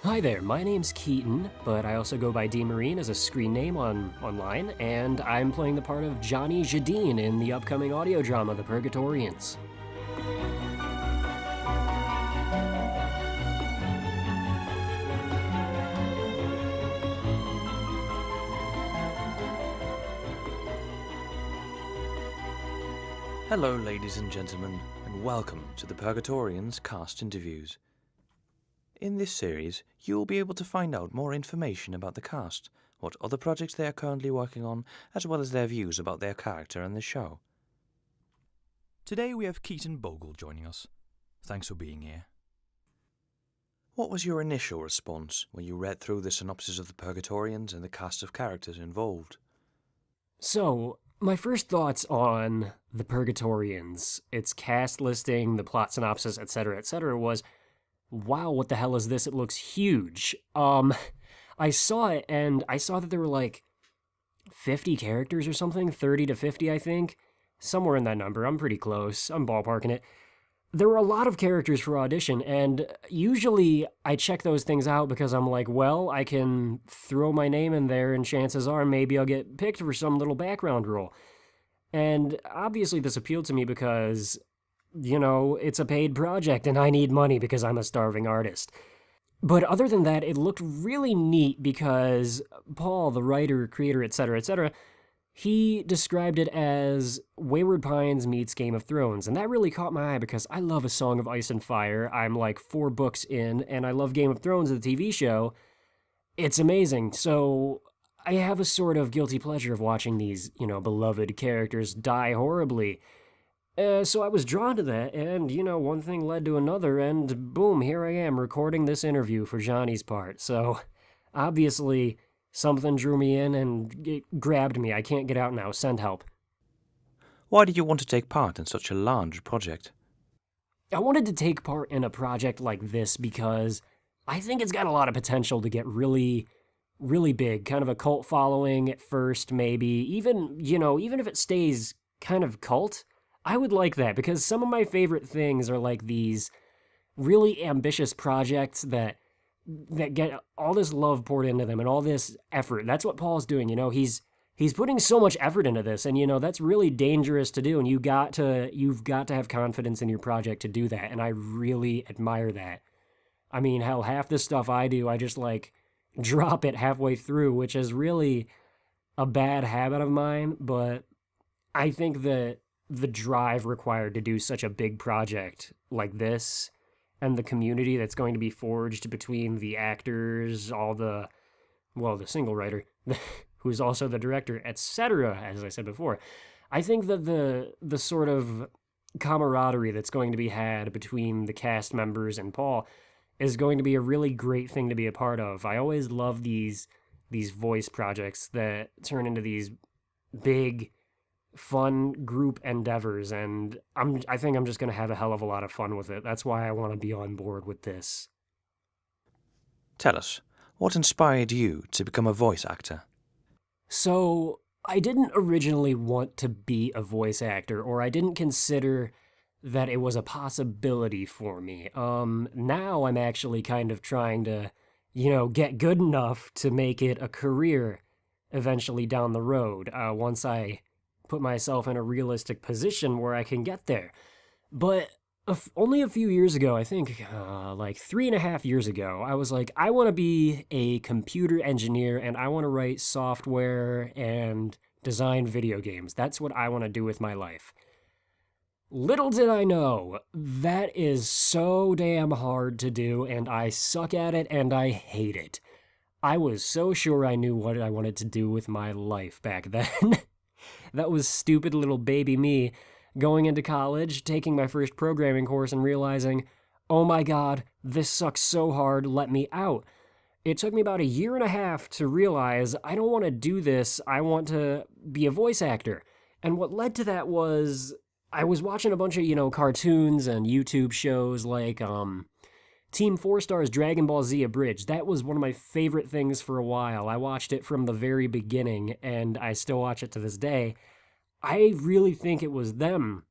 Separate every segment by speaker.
Speaker 1: Hi there, my name's Keaton, but I also go by D. Marine as a screen name online, and I'm playing the part of Johnny Jadine in the upcoming audio drama, The Purgatorians.
Speaker 2: Hello ladies and gentlemen, and welcome to the Purgatorians cast interviews. In this series, you will be able to find out more information about the cast, what other projects they are currently working on, as well as their views about their character and the show. Today we have Keaton Bogle joining us. Thanks for being here. What was your initial response when you read through the synopsis of the Purgatorians and the cast of characters involved?
Speaker 1: So, my first thoughts on The Purgatorians, its cast listing, the plot synopsis, etc., was, wow, what the hell is this? It looks huge. I saw it, and I saw that there were like 50 characters or something, 30 to 50, I think. Somewhere in that number. I'm pretty close. I'm ballparking it. There were a lot of characters for audition, and usually I check those things out because I'm like, well, I can throw my name in there and chances are maybe I'll get picked for some little background role. And obviously this appealed to me because, you know, it's a paid project and I need money because I'm a starving artist. But other than that, it looked really neat because Paul, the writer, creator, etc., he described it as Wayward Pines meets Game of Thrones, and that really caught my eye because I love A Song of Ice and Fire. I'm like 4 books in, and I love Game of Thrones, the TV show. It's amazing. So I have a sort of guilty pleasure of watching these, beloved characters die horribly. So I was drawn to that, and, one thing led to another, and boom, here I am recording this interview for Johnny's part. So obviously something drew me in and it grabbed me. I can't get out now. Send help.
Speaker 2: Why did you want to take part in such a large project?
Speaker 1: I wanted to take part in a project like this because I think it's got a lot of potential to get really, really big. Kind of a cult following at first, maybe. Even if it stays kind of cult, I would like that because some of my favorite things are like these really ambitious projects that get all this love poured into them and all this effort. That's what Paul's doing, he's putting so much effort into this, and that's really dangerous to do, and you've got to have confidence in your project to do that, and I really admire that. I mean, hell, half the stuff I do, I just drop it halfway through, which is really a bad habit of mine, but I think that the drive required to do such a big project like this and the community that's going to be forged between the actors, the single writer, who's also the director, etc., as I said before. I think that the sort of camaraderie that's going to be had between the cast members and Paul is going to be a really great thing to be a part of. I always love these voice projects that turn into these big, fun group endeavors, and I think I'm just going to have a hell of a lot of fun with it. That's why I want to be on board with this.
Speaker 2: Tell us, what inspired you to become a voice actor?
Speaker 1: So, I didn't originally want to be a voice actor, or I didn't consider that it was a possibility for me. Now I'm actually kind of trying to, get good enough to make it a career eventually down the road, once I put myself in a realistic position where I can get there. But only a few years ago, I think like 3.5 years ago, I was like, I want to be a computer engineer and I want to write software and design video games. That's what I want to do with my life. Little did I know, that is so damn hard to do and I suck at it and I hate it. I was so sure I knew what I wanted to do with my life back then. That was stupid little baby me going into college, taking my first programming course and realizing, oh my god, this sucks so hard, let me out. It took me about 1.5 years to realize I don't want to do this, I want to be a voice actor. And what led to that was I was watching a bunch of, cartoons and YouTube shows like Team 4 Star's Dragon Ball Z Abridged. That was one of my favorite things for a while. I watched it from the very beginning, and I still watch it to this day. I really think it was them,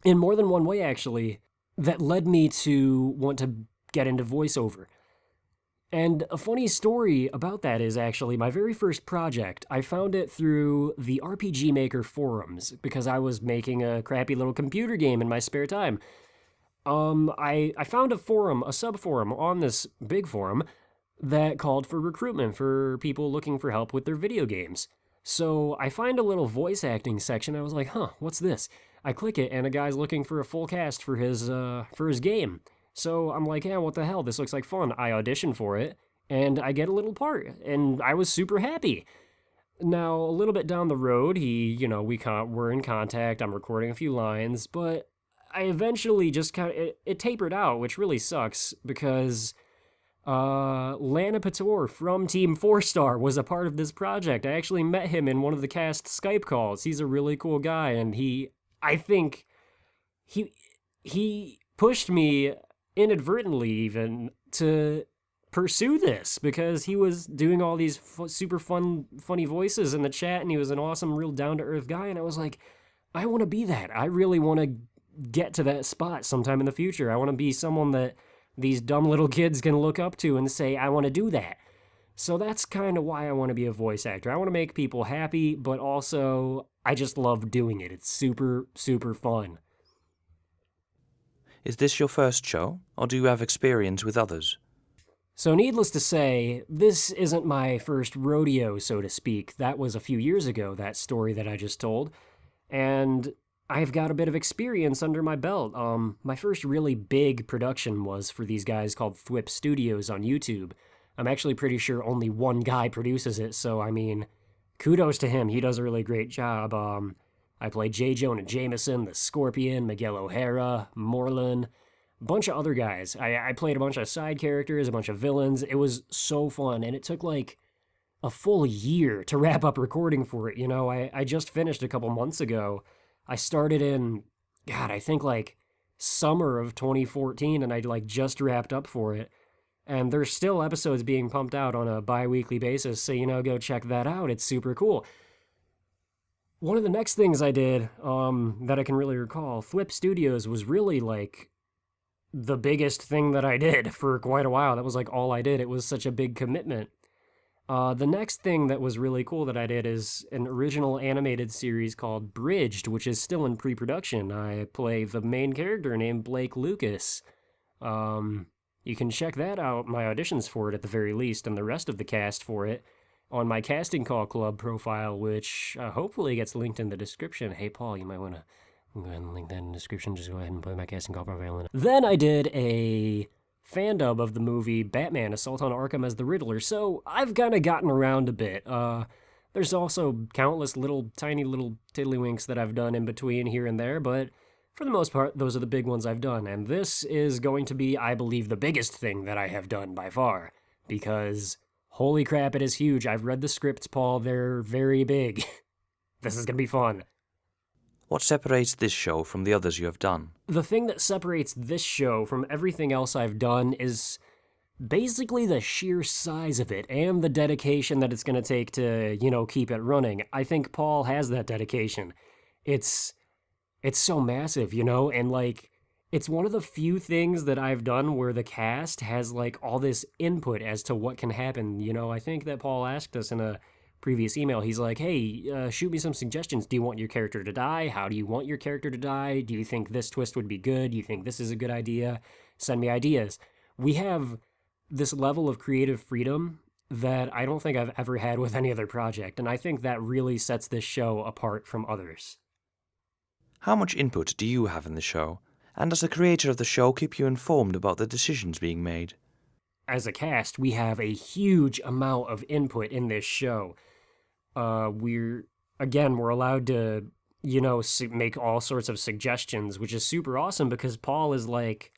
Speaker 1: in more than one way actually, that led me to want to get into voiceover. And a funny story about that is actually my very first project. I found it through the RPG Maker forums because I was making a crappy little computer game in my spare time. I found a forum, a subforum on this big forum that called for recruitment for people looking for help with their video games. So I find a little voice acting section. I was like, huh, what's this? I click it, and a guy's looking for a full cast for his game. So I'm like, yeah, what the hell? This looks like fun. I audition for it, and I get a little part, and I was super happy. Now, a little bit down the road, we're in contact. I'm recording a few lines, but I eventually just it tapered out, which really sucks because Lana Pator from Team 4-Star was a part of this project. I actually met him in one of the cast Skype calls. He's a really cool guy, and I think he pushed me inadvertently even to pursue this because he was doing all these super funny voices in the chat, and he was an awesome, real down-to-earth guy, and I was like, I want to be that. I really want to get to that spot sometime in the future. I want to be someone that these dumb little kids can look up to and say, I want to do that. So that's kind of why I want to be a voice actor. I want to make people happy, but also I just love doing it. It's super, super fun.
Speaker 2: Is this your first show, or do you have experience with others?
Speaker 1: So needless to say, this isn't my first rodeo, so to speak. That was a few years ago, that story that I just told. And I've got a bit of experience under my belt. My first really big production was for these guys called Thwip Studios on YouTube. I'm actually pretty sure only one guy produces it, so I mean, kudos to him. He does a really great job. I played J. Jonah Jameson, the Scorpion, Miguel O'Hara, Morlin, a bunch of other guys. I played a bunch of side characters, a bunch of villains. It was so fun, and it took like a full year to wrap up recording for it. I just finished a couple months ago. I started in, I think like summer of 2014, and I like just wrapped up for it. And there's still episodes being pumped out on a bi-weekly basis, so go check that out. It's super cool. One of the next things I did that I can really recall, Thwip Studios was really like the biggest thing that I did for quite a while. That was like all I did. It was such a big commitment. The next thing that was really cool that I did is an original animated series called Bridged, which is still in pre-production. I play the main character named Blake Lucas. You can check that out, my auditions for it at the very least, and the rest of the cast for it on my Casting Call Club profile, which hopefully gets linked in the description. Hey, Paul, you might want to go ahead and link that in the description. Just go ahead and put my Casting Call profile in it. Then I did a fan dub of the movie Batman Assault on Arkham as the Riddler, so I've kind of gotten around a bit. There's also countless tiny little tiddlywinks that I've done in between here and there, but for the most part, those are the big ones I've done, and this is going to be, I believe, the biggest thing that I have done by far, because holy crap, it is huge. I've read the scripts, Paul. They're very big. This is going to be fun.
Speaker 2: What separates this show from the others you have done?
Speaker 1: The thing that separates this show from everything else I've done is basically the sheer size of it and the dedication that it's going to take to, keep it running. I think Paul has that dedication. It's so massive, and like, it's one of the few things that I've done where the cast has like all this input as to what can happen. I think that Paul asked us in a previous email, he's like, hey, shoot me some suggestions. Do you want your character to die? How do you want your character to die? Do you think this twist would be good? Do you think this is a good idea? Send me ideas. We have this level of creative freedom that I don't think I've ever had with any other project, and I think that really sets this show apart from others.
Speaker 2: How much input do you have in the show? And does the creator of the show keep you informed about the decisions being made?
Speaker 1: As a cast, we have a huge amount of input in this show. We're allowed to, make all sorts of suggestions, which is super awesome because Paul is like,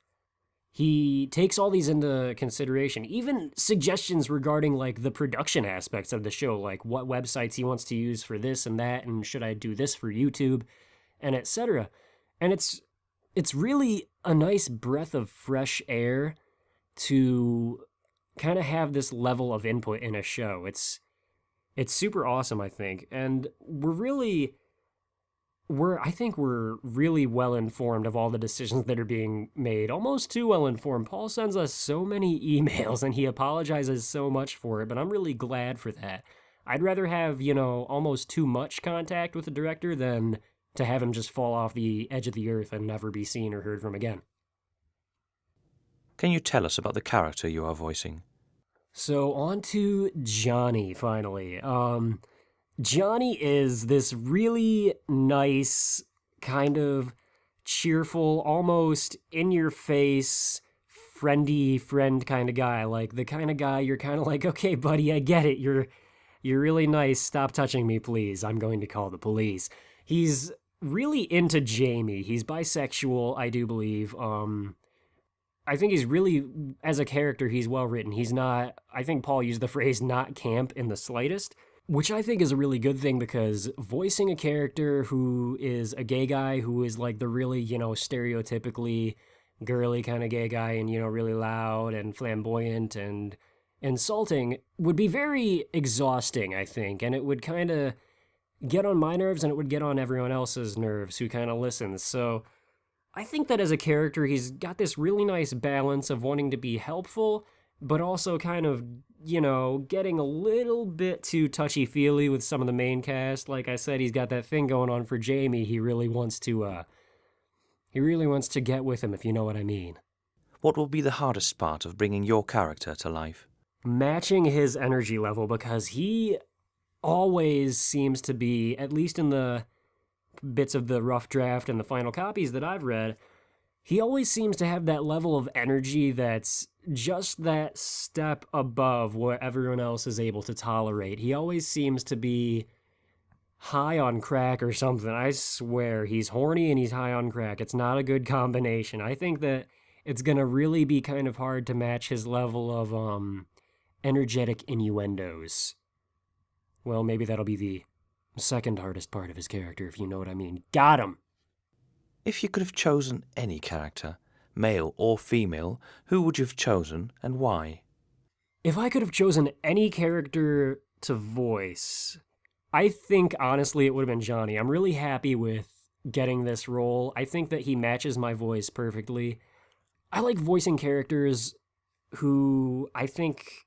Speaker 1: he takes all these into consideration, even suggestions regarding like the production aspects of the show, like what websites he wants to use for this and that, and should I do this for YouTube, and etc. And it's really a nice breath of fresh air to kind of have this level of input in a show. It's super awesome, I think. And we're really, I think we're really well informed of all the decisions that are being made, almost too well informed. Paul sends us so many emails and he apologizes so much for it, but I'm really glad for that. I'd rather have, almost too much contact with the director than to have him just fall off the edge of the earth and never be seen or heard from again.
Speaker 2: Can you tell us about the character you are voicing?
Speaker 1: So on to Johnny, finally. Johnny is this really nice, kind of cheerful, almost in-your-face, friendly friend kind of guy. Like the kind of guy you're kind of like, okay, buddy, I get it. You're really nice. Stop touching me, please. I'm going to call the police. He's really into Jamie. He's bisexual, I do believe. I think he's really, as a character, he's well written. He's not, I think Paul used the phrase not camp in the slightest, which I think is a really good thing because voicing a character who is a gay guy, who is like the really, stereotypically girly kind of gay guy and, really loud and flamboyant and insulting would be very exhausting, I think. And it would kind of get on my nerves and it would get on everyone else's nerves who kind of listens. So I think that as a character, he's got this really nice balance of wanting to be helpful, but also kind of, getting a little bit too touchy-feely with some of the main cast. Like I said, he's got that thing going on for Jamie. He really wants to get with him, if you know what I mean.
Speaker 2: What will be the hardest part of bringing your character to life?
Speaker 1: Matching his energy level, because he always seems to be, at least in the bits of the rough draft and the final copies that I've read, he always seems to have that level of energy that's just that step above what everyone else is able to tolerate. He always seems to be high on crack or something. I swear, he's horny and he's high on crack. It's not a good combination. I think that it's going to really be kind of hard to match his level of energetic innuendos. Well, maybe that'll be the second hardest part of his character, if you know what I mean. Got him!
Speaker 2: If you could have chosen any character, male or female, who would you have chosen and why?
Speaker 1: If I could have chosen any character to voice, I think honestly it would have been Johnny. I'm really happy with getting this role. I think that he matches my voice perfectly. I like voicing characters who I think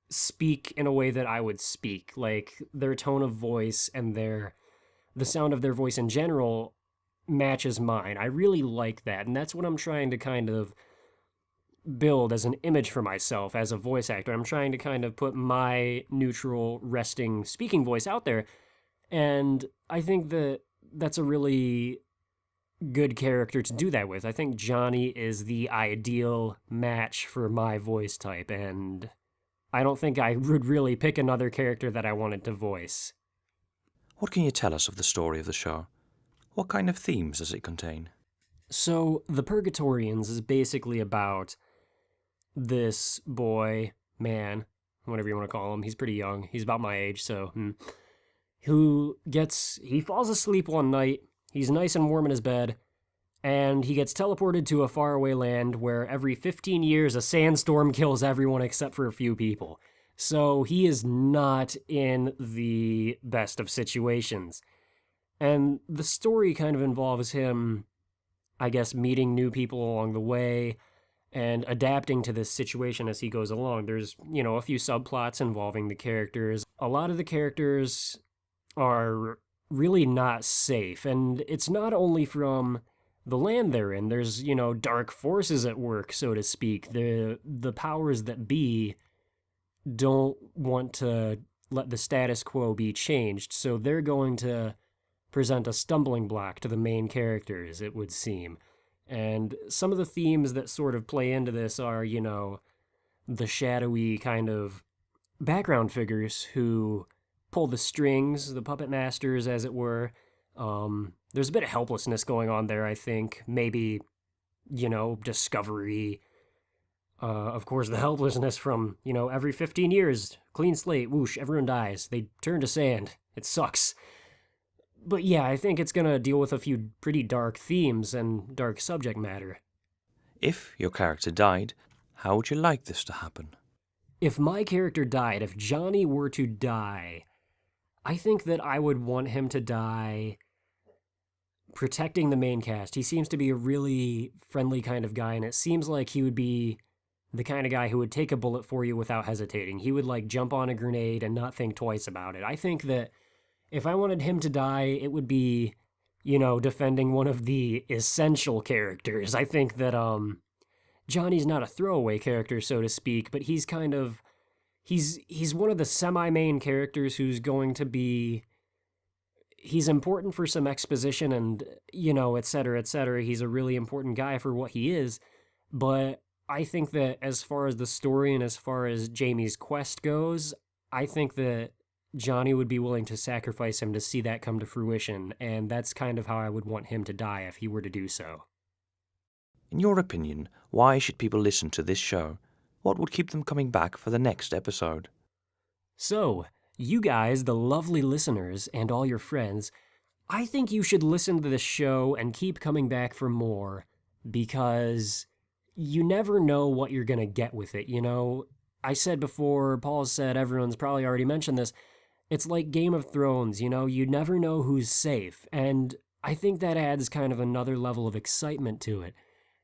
Speaker 1: speak in a way that I would speak. Like their tone of voice and the sound of their voice in general matches mine. I really like that, and that's what I'm trying to kind of build as an image for myself as a voice actor. I'm trying to kind of put my neutral, resting, speaking voice out there, and I think that that's a really good character to do that with. I think Johnny is the ideal match for my voice type, and I don't think I would really pick another character that I wanted to voice.
Speaker 2: What can you tell us of the story of the show? What kind of themes does it contain?
Speaker 1: So, The Purgatorians is basically about this boy, man, whatever you want to call him. He's pretty young. He's about my age, so... He falls asleep one night. He's nice and warm in his bed, and he gets teleported to a faraway land where every 15 years a sandstorm kills everyone except for a few people. So he is not in the best of situations. And the story kind of involves him, I guess, meeting new people along the way and adapting to this situation as he goes along. There's, a few subplots involving the characters. A lot of the characters are really not safe, and it's not only from the land they're in. There's, dark forces at work, so to speak. The powers that be don't want to let the status quo be changed, so they're going to present a stumbling block to the main characters, it would seem. And some of the themes that sort of play into this are, the shadowy kind of background figures who pull the strings, the puppet masters, as it were. There's a bit of helplessness going on there, I think. Maybe, discovery. Of course, the helplessness from, every 15 years, clean slate, whoosh, everyone dies. They turn to sand. It sucks. But yeah, I think it's going to deal with a few pretty dark themes and dark subject matter.
Speaker 2: If your character died, how would you like this to happen?
Speaker 1: If my character died, if Johnny were to die, I think that I would want him to die protecting the main cast. He seems to be a really friendly kind of guy, and it seems like he would be the kind of guy who would take a bullet for you without hesitating. He would like jump on a grenade and not think twice about it. I think that if I wanted him to die, it would be, defending one of the essential characters. I think that Johnny's not a throwaway character, so to speak, but he's kind of he's one of the semi-main characters who's going to be he's important for some exposition and, et cetera, et cetera. He's a really important guy for what he is, but I think that as far as the story and as far as Jamie's quest goes, I think that Johnny would be willing to sacrifice him to see that come to fruition, and that's kind of how I would want him to die if he were to do so.
Speaker 2: In your opinion, why should people listen to this show? What would keep them coming back for the next episode?
Speaker 1: So, you guys, the lovely listeners, and all your friends, I think you should listen to this show and keep coming back for more, because you never know what you're going to get with it, I said before, Paul said, everyone's probably already mentioned this, it's like Game of Thrones, you never know who's safe, and I think that adds kind of another level of excitement to it.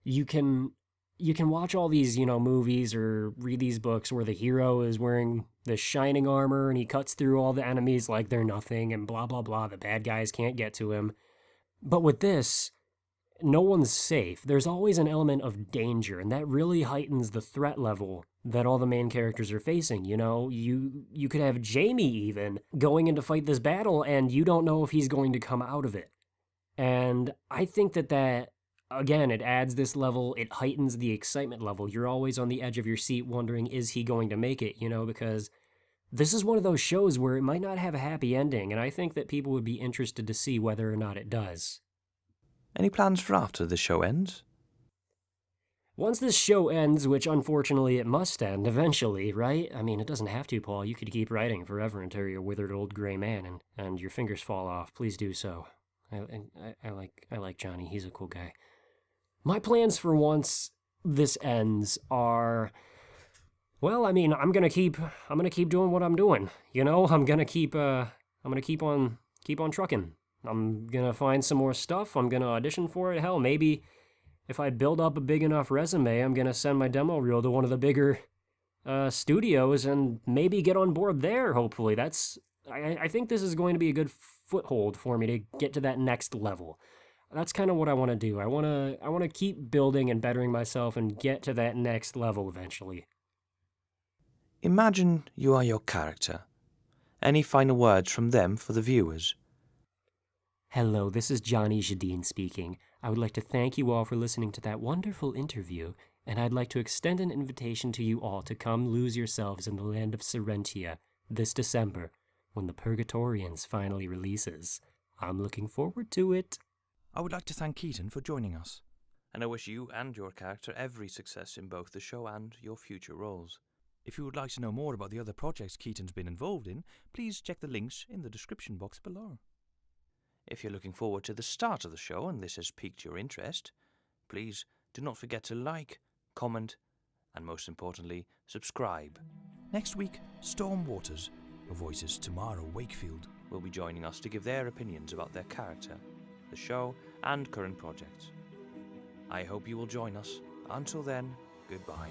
Speaker 1: You can watch all these, movies or read these books where the hero is wearing the shining armor and he cuts through all the enemies like they're nothing and blah, blah, blah. The bad guys can't get to him. But with this, no one's safe. There's always an element of danger, and that really heightens the threat level that all the main characters are facing. You could have Jamie even going in to fight this battle, and you don't know if he's going to come out of it. And I think that again, it adds this level, it heightens the excitement level. You're always on the edge of your seat wondering, is he going to make it, because this is one of those shows where it might not have a happy ending, and I think that people would be interested to see whether or not it does.
Speaker 2: Any plans for after the show ends?
Speaker 1: Once this show ends, which unfortunately it must end eventually, right? I mean, it doesn't have to, Paul. You could keep writing forever until you're a withered old gray man and your fingers fall off. Please do so. I like Johnny. He's a cool guy. My plans for once this ends are, well, I mean, I'm gonna keep doing what I'm doing. I'm gonna keep on trucking. I'm gonna find some more stuff. I'm gonna audition for it. Hell, maybe if I build up a big enough resume, I'm gonna send my demo reel to one of the bigger studios and maybe get on board there. Hopefully, I think this is going to be a good foothold for me to get to that next level. That's kind of what I want to do. I want to keep building and bettering myself and get to that next level eventually.
Speaker 2: Imagine you are your character. Any final words from them for the viewers?
Speaker 1: Hello, this is Johnny Jadine speaking. I would like to thank you all for listening to that wonderful interview, and I'd like to extend an invitation to you all to come lose yourselves in the land of Serentia this December when the Purgatorians finally releases. I'm looking forward to it.
Speaker 2: I would like to thank Keaton for joining us, and I wish you and your character every success in both the show and your future roles. If you would like to know more about the other projects Keaton's been involved in, please check the links in the description box below. If you're looking forward to the start of the show and this has piqued your interest, please do not forget to like, comment, and most importantly, subscribe. Next week, Storm Waters, who voices Tamara Wakefield, will be joining us to give their opinions about their character, the show, and current projects. I hope you will join us. Until then, goodbye.